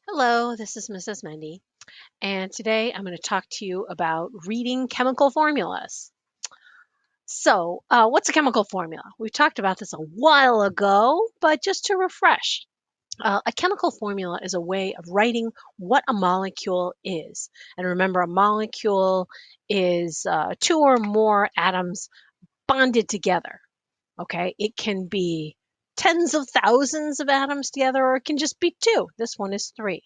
Hello, this is Mrs. Mendy, and today I'm going to talk to you about reading chemical formulas. What's a chemical formula? We talked about this a while ago, but just to refresh, a chemical formula is a way of writing what a molecule is. And remember, a molecule is two or more atoms bonded together. Okay, it can be tens of thousands of atoms together, or it can just be two. This one is three.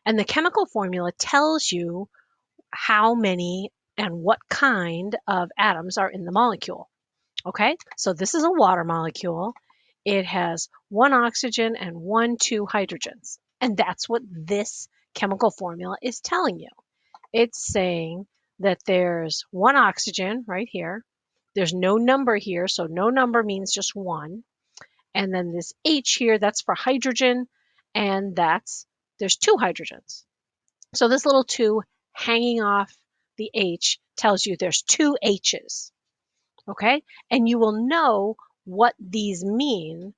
And the chemical formula tells you how many and what kind of atoms are in the molecule. Okay, so this is a water molecule. It has one oxygen and two hydrogens. And that's what this chemical formula is telling you. It's saying that there's one oxygen right here. There's no number here, so no number means just one. And then this H here, that's for hydrogen, and there's two hydrogens. So this little 2 hanging off the H tells you there's two H's, okay? And you will know what these mean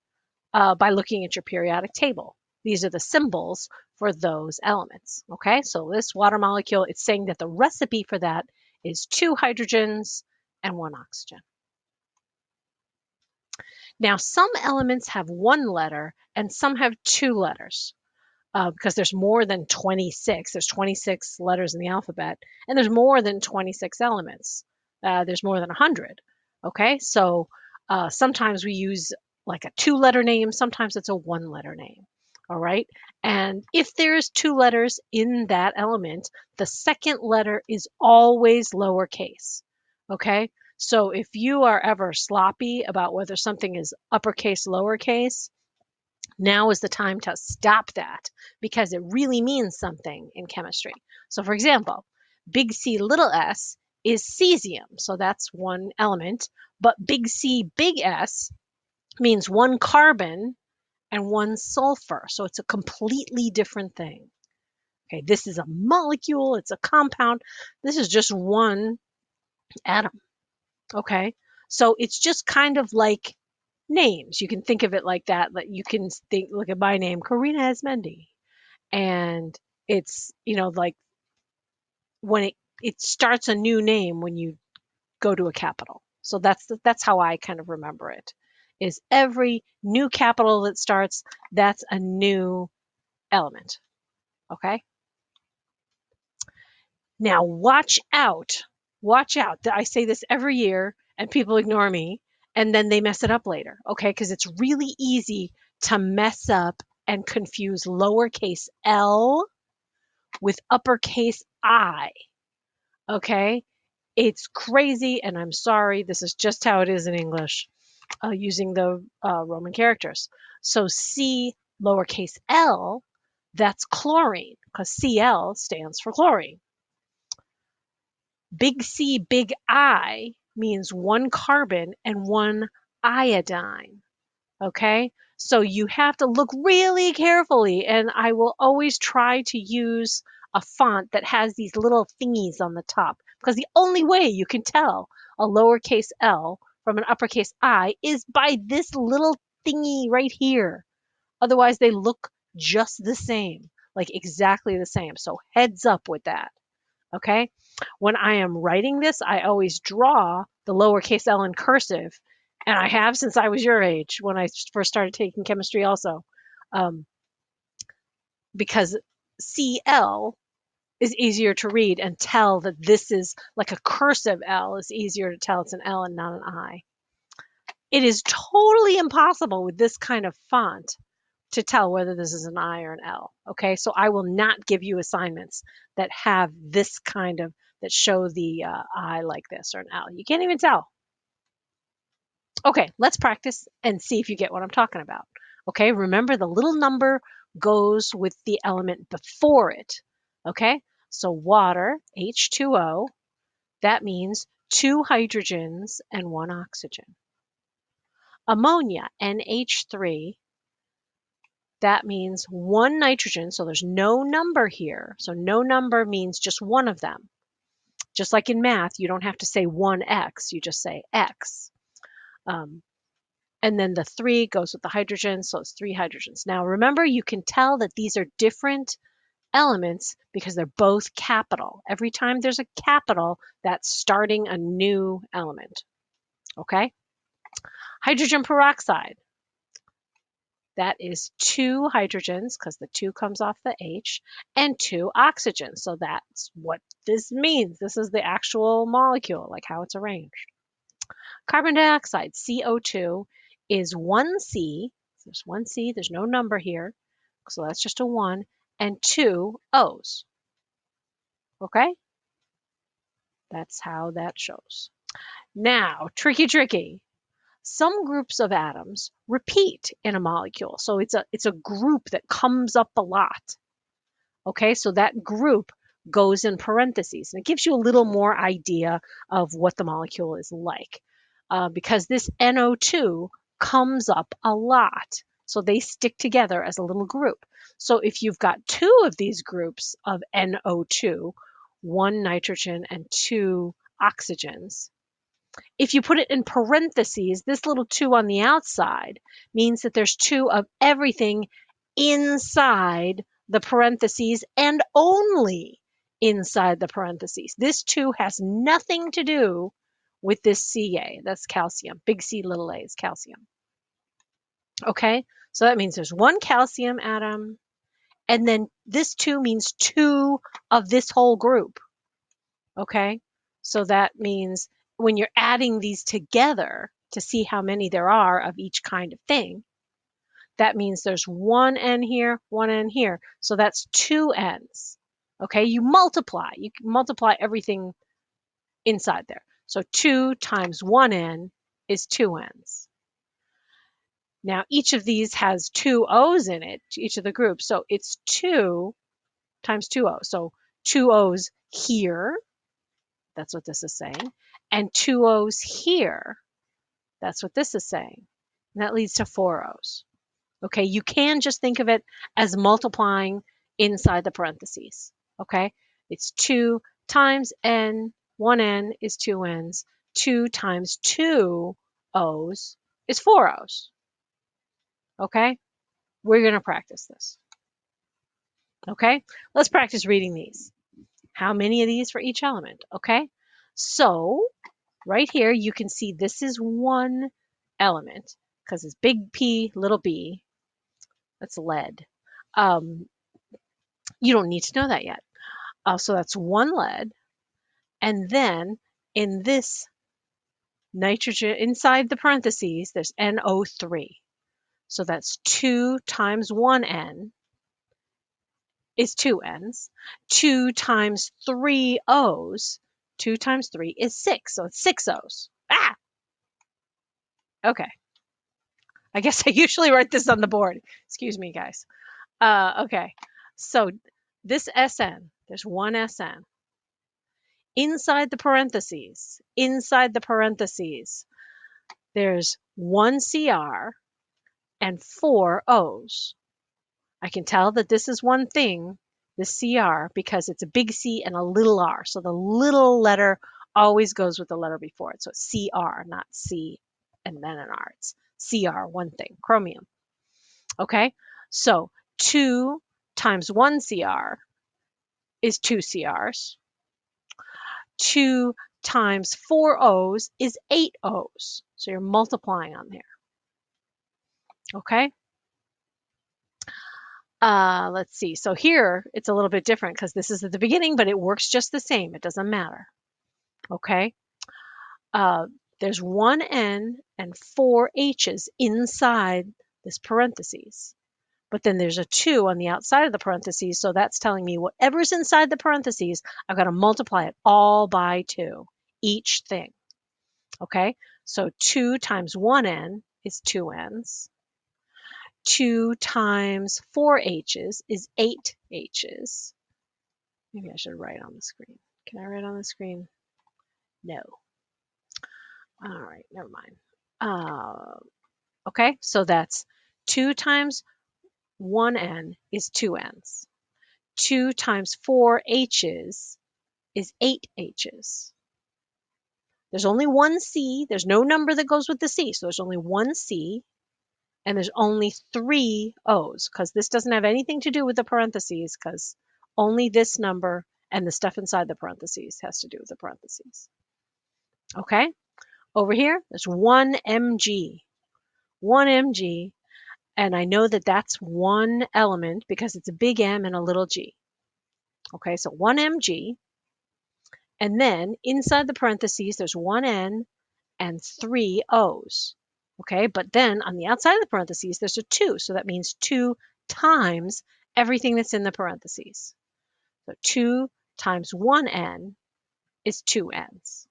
by looking at your periodic table. These are the symbols for those elements, okay? So this water molecule, it's saying that the recipe for that is two hydrogens and one oxygen. Now, some elements have one letter and some have two letters. Because there's more than 26. There's 26 letters in the alphabet, and there's more than 26 elements. There's more than 100. Okay, so sometimes we use like a two-letter name, sometimes it's a one-letter name. All right, and if there's two letters in that element, the second letter is always lowercase. Okay, so if you are ever sloppy about whether something is uppercase, lowercase, now is the time to stop that because it really means something in chemistry. So, for example, big C little s is cesium, so that's one element, but big C big S means one carbon and one sulfur, so it's a completely different thing. Okay, this is a molecule, it's a compound. This is just one atom. Okay, so it's just kind of like names. You can think of it like that. That you can think, look at my name, Karina Esmendi, and it's like when it starts a new name when you go to a capital. So that's how I kind of remember it. Is every new capital that starts, that's a new element. Okay. Now watch out. Watch out. I say this every year and people ignore me and then they mess it up later. Okay, because it's really easy to mess up and confuse lowercase l with uppercase I. Okay, it's crazy and I'm sorry. This is just how it is in English using the Roman characters. So C lowercase l, that's chlorine because Cl stands for chlorine. Big C, big I means one carbon and one iodine. Okay, so you have to look really carefully, and I will always try to use a font that has these little thingies on the top because the only way you can tell a lowercase l from an uppercase I is by this little thingy right here. Otherwise, they look just the same, like exactly the same. So, heads up with that. Okay. When I am writing this, I always draw the lowercase l in cursive, and I have since I was your age when I first started taking chemistry, also, um, because CL is easier to read and tell that this is like a cursive L is easier to tell it's an L and not an I. It is totally impossible with this kind of font to tell whether this is an I or an L. Okay, so I will not give you assignments that have this kind of that show the I like this or an L. You can't even tell. Okay, let's practice and see if you get what I'm talking about. Okay, remember the little number goes with the element before it. Okay, so water, H2O, that means two hydrogens and one oxygen. Ammonia, NH3, that means one nitrogen, so there's no number here. So no number means just one of them. Just like in math, you don't have to say 1x, you just say x. Um, And then the 3 goes with the hydrogen, so it's 3 hydrogens. Now remember, you can tell that these are different elements because they're both capital. Every time there's a capital, that's starting a new element. Okay? Hydrogen peroxide. That is 2 hydrogens because the 2 comes off the H and 2 oxygens. So that's what this means. This is the actual molecule, like how it's arranged. Carbon dioxide, CO2, is 1C. There's 1C, there's no number here. So that's just a 1 and 2 O's. Okay? That's how that shows. Now, tricky. Some groups of atoms repeat in a molecule. So it's a group that comes up a lot. Okay, so that group goes in parentheses, and it gives you a little more idea of what the molecule is like. Because this NO2 comes up a lot. So they stick together as a little group. So if you've got 2 of these groups of NO2, 1 nitrogen and 2 oxygens, if you put it in parentheses, this little 2 on the outside means that there's 2 of everything inside the parentheses and only inside the parentheses. This 2 has nothing to do with this Ca. That's calcium. Big C, little a is calcium. Okay, so that means there's 1 calcium atom, and then this 2 means 2 of this whole group. Okay, so that means when you're adding these together to see how many there are of each kind of thing, that means there's 1 N here, 1 N here. So that's 2 N's. Okay, you can multiply everything inside there. So 2 times 1 N is 2 N's. Now each of these has 2 O's in it, each of the groups. So it's 2 times 2 O's. So 2 O's here. That's what this is saying. And 2 O's here. That's what this is saying. And that leads to 4 O's. Okay, you can just think of it as multiplying inside the parentheses. Okay, it's 2 times N, 1 N is 2 N's. 2 times 2 O's is 4 O's. Okay, we're going to practice this. Okay, let's practice reading these. How many of these for each element? Okay, so right here, you can see this is one element because it's big P, little b. That's lead. You don't need to know that yet. So that's 1 lead. And then in this nitrogen, inside the parentheses, there's NO3. So that's 2 times 1 N is 2 N's. 2 times 3 O's, 2 times 3 is 6. So it's 6 O's. Ah! Okay. I guess I usually write this on the board. Excuse me, guys. Okay. So this SN, there's 1 SN. Inside the parentheses, there's 1 CR and 4 O's. I can tell that this is one thing, the CR, because it's a big C and a little r. So the little letter always goes with the letter before it. So it's CR, not C and then an R. It's CR, one thing, chromium. Okay, so 2 times 1 CR is 2 CRs. 2 times 4 O's is 8 O's. So you're multiplying on there. Okay. Let's see. So here it's a little bit different because this is at the beginning, but it works just the same. It doesn't matter. Okay. There's 1 N and 4 H's inside this parentheses. But then there's a 2 on the outside of the parentheses. So that's telling me whatever's inside the parentheses, I've got to multiply it all by 2, each thing. Okay, so 2 times 1 N is 2 N's. 2 times 4 H's is 8 H's. Maybe I should write on the screen. Can I write on the screen? No. All right, never mind. Okay, so that's 2 times 1 N is 2 N's. 2 times 4 H's is 8 H's. There's only one C. There's no number that goes with the C. So there's only one C, and there's only 3 O's, because this doesn't have anything to do with the parentheses, because only this number and the stuff inside the parentheses has to do with the parentheses. Okay? Over here, there's 1 mg. 1 mg, and I know that that's one element because it's a big M and a little g. Okay, so 1 mg, and then inside the parentheses, there's 1 N and 3 O's. Okay, but then on the outside of the parentheses, there's a 2, so that means 2 times everything that's in the parentheses. So 2 times 1 N is 2 N's.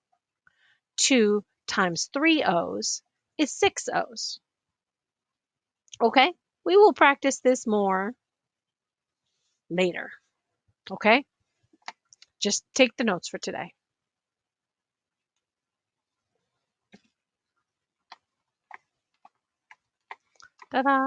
2 times 3 O's is 6 O's. Okay, we will practice this more later. Okay, just take the notes for today. Ta-da!